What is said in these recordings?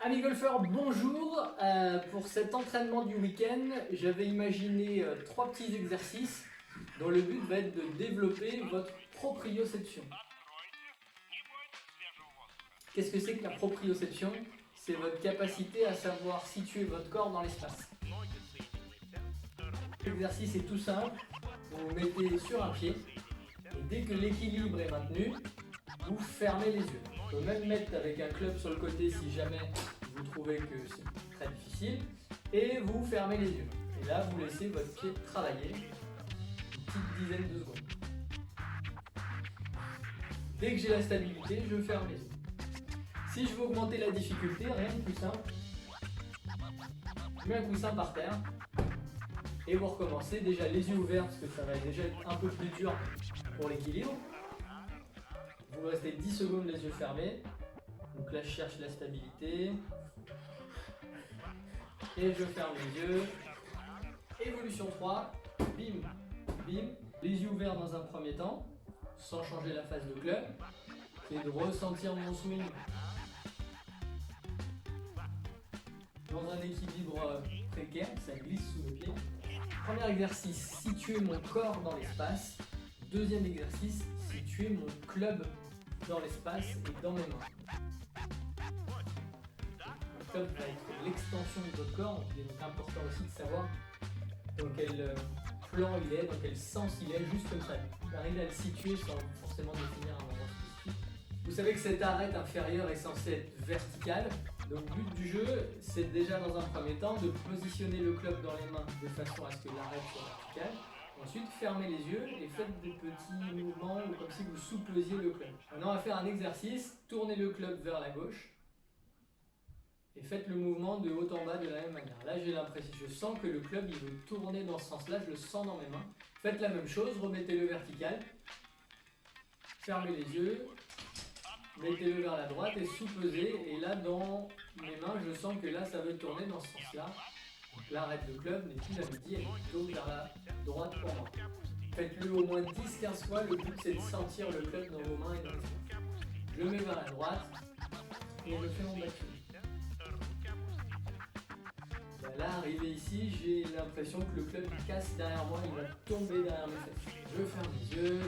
Amis golfeurs, bonjour. Pour cet entraînement du week-end, j'avais imaginé 3 petits exercices dont le but va être de développer votre proprioception. Qu'est-ce que c'est que la proprioception? C'est votre capacité à savoir situer votre corps dans l'espace. L'exercice est tout simple. Vous vous mettez sur un pied et dès que l'équilibre est maintenu, vous fermez les yeux. On peut même mettre avec un club sur le côté si jamais vous trouvez que c'est très difficile. Et vous fermez les yeux. Et là, vous laissez votre pied travailler une petite dizaine de secondes. Dès que j'ai la stabilité, je ferme les yeux. Si je veux augmenter la difficulté, rien de plus simple. Je mets un coussin par terre. Et vous recommencez déjà les yeux ouverts parce que ça va déjà être un peu plus dur pour l'équilibre. Vous restez 10 secondes les yeux fermés. Donc là je cherche la stabilité. Et je ferme les yeux. Évolution 3. Bim, bim. Les yeux ouverts dans un premier temps, sans changer la phase de club. C'est de ressentir mon swing dans un équilibre précaire, ça glisse sous le pied. Premier exercice, situer mon corps dans l'espace. Deuxième exercice, situer mon club dans l'espace et dans mes mains. Le club va être l'extension de votre corps, donc il est donc important aussi de savoir dans quel plan il est, dans quel sens il est, juste comme ça. D'arriver à le situer sans forcément définir un endroit spécifique. Vous savez que cette arête inférieure est censée être verticale. Donc le but du jeu, c'est déjà dans un premier temps de positionner le club dans les mains de façon à ce que l'arête soit verticale. Ensuite, fermez les yeux et faites des petits mouvements comme si vous souplesiez le club. Maintenant, on va faire un exercice. Tournez le club vers la gauche et faites le mouvement de haut en bas de la même manière. Là, j'ai l'impression, je sens que le club il veut tourner dans ce sens-là, je le sens dans mes mains. Faites la même chose, remettez-le vertical. Fermez les yeux. Mettez-le vers la droite et sous-pesez. Et là, dans mes mains, je sens que là, ça veut tourner dans ce sens-là. Donc l'arête de club n'est plus à midi, elle est plutôt vers la droite pour moi. Faites-le au moins 10-15 fois. Le but, c'est de sentir le club dans vos mains et dans les mains. Je le mets vers la droite et je fais mon backswing. Là, arrivé ici, j'ai l'impression que le club il casse derrière moi, il va tomber derrière mes fesses. Je ferme les yeux,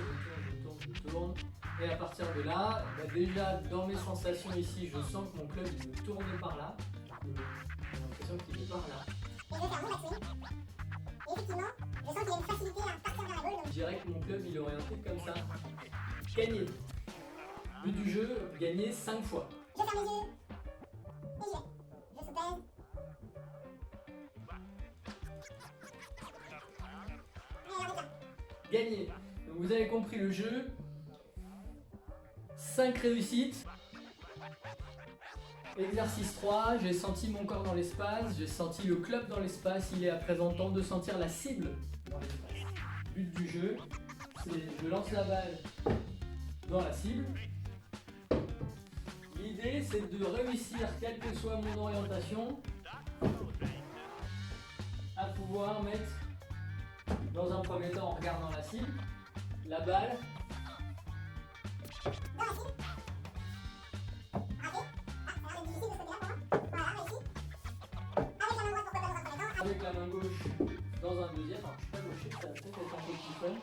je tourne. Et à partir de là, déjà dans mes sensations ici, je sens que mon club il veut tourner par là. J'ai l'impression qu'il est par là. Et je vais faire mon backswing. Et effectivement, je sens qu'il y a une facilité à partir vers la balle. Je dirais que mon club il est orienté comme ça. Gagner. But du jeu, gagner 5 fois. Je ferme les yeux. Et j'y vais. Je soupèse. Et alors, Gagner. Donc vous avez compris le jeu. 5 réussites. Exercice 3, j'ai senti mon corps dans l'espace, j'ai senti le club dans l'espace, il est à présent temps de sentir la cible dans l'espace. But du jeu, c'est je lance la balle dans la cible. L'idée c'est de réussir, quelle que soit mon orientation, à pouvoir mettre dans un premier temps en regardant la cible, la balle dans la cible. Raté. Ah, ça a l'air difficile de ce côté-là pour moi. Voilà, réussi. Avec la main droite, pourquoi pas dans un premier temps. avec la main gauche dans un deuxième. Alors je suis pas gaucher, ça va peut-être être un peu plus fun.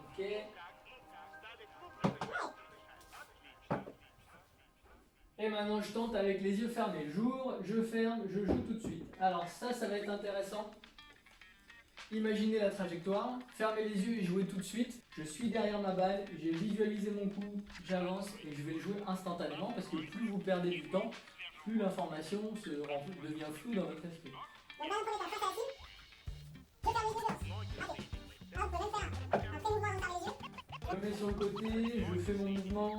Ok. Et maintenant je tente avec les yeux fermés. J'ouvre, je ferme, je joue tout de suite. Alors ça va être intéressant. Imaginez la trajectoire, fermez les yeux et jouez tout de suite. Je suis derrière ma balle, j'ai visualisé mon coup, j'avance et je vais le jouer instantanément parce que plus vous perdez du temps, plus l'information devient floue dans votre esprit. Donc là, on peut mettre en face à la cible. Je ferme les yeux. Raté. Là, on peut même faire un petit mouvement avant de fermer les yeux. Je me mets sur le côté, je fais mon mouvement,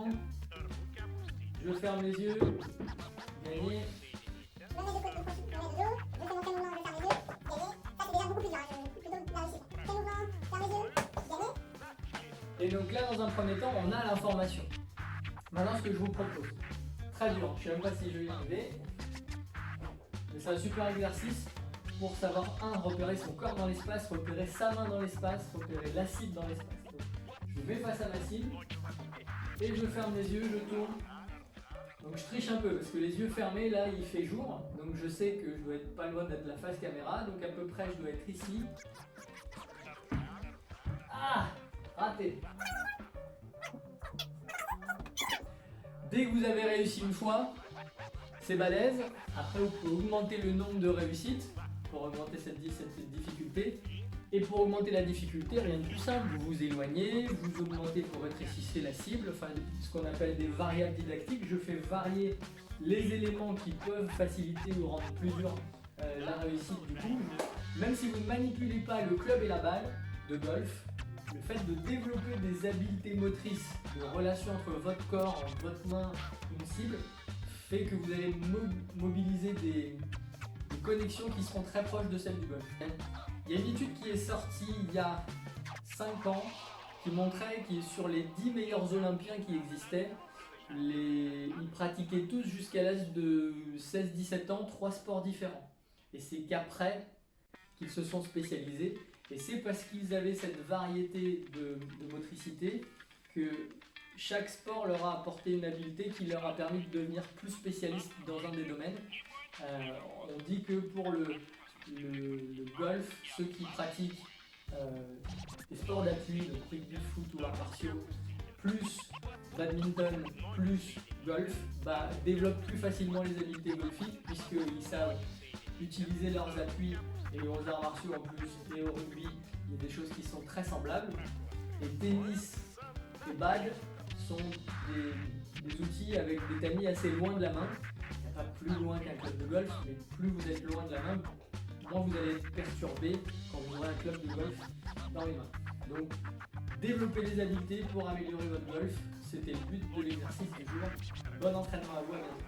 je ferme les yeux, gagner. Je me mets de côté, je me mets de dos. Je fais mon petit mouvement, je ferme les yeux. Gagner. Ça, c'est déjà beaucoup plus dur. Plutôt la réussite. Petit mouvement, ferme les yeux. Gagner. Et donc là, dans un premier temps, on a l'information. Maintenant, ce que je vous propose, très dur, je ne sais même pas si je vais y arriver, mais c'est un super exercice pour savoir, repérer son corps dans l'espace, repérer sa main dans l'espace, repérer la cible dans l'espace. Donc, je me mets face à ma cible, et je ferme les yeux, je tourne Donc je triche un peu parce que les yeux fermés, là il fait jour, donc je sais que je dois être pas loin d'être la face caméra, donc à peu près je dois être ici. Ah, raté. Dès que vous avez réussi une fois, c'est balèze. Après vous pouvez augmenter le nombre de réussites pour augmenter cette difficulté. Et pour augmenter la difficulté, rien de plus simple, vous vous éloignez, vous augmentez pour rétrécir la cible, enfin ce qu'on appelle des variables didactiques. Je fais varier les éléments qui peuvent faciliter ou rendre plus dur la réussite du coup. Même si vous ne manipulez pas le club et la balle de golf, le fait de développer des habiletés motrices, de relation entre votre corps, votre main, une cible, fait que vous allez mobiliser des connexions qui seront très proches de celles du golf. Il y a une étude qui est sortie il y a 5 ans qui montrait que sur les 10 meilleurs olympiens qui existaient, ils pratiquaient tous jusqu'à l'âge de 16-17 ans 3 sports différents. Et c'est qu'après qu'ils se sont spécialisés. Et c'est parce qu'ils avaient cette variété de motricité que chaque sport leur a apporté une habileté qui leur a permis de devenir plus spécialistes dans un des domaines. On dit que pour le golf, ceux qui pratiquent des sports d'appui, donc rugby, foot ou arts martiaux, plus badminton, plus golf, développent plus facilement les habiletés golfiques puisqu'ils savent utiliser leurs appuis, et aux arts martiaux en plus et au rugby, il y a des choses qui sont très semblables. Et tennis et bad sont des outils avec des tamis assez loin de la main. Il n'y a pas plus loin qu'un club de golf, mais plus vous êtes loin de la main, moins vous allez être perturbé quand vous aurez un club de golf dans les mains. Donc, développer les habiletés pour améliorer votre golf, c'était le but de l'exercice du jour. Bon entraînement à vous, à bientôt.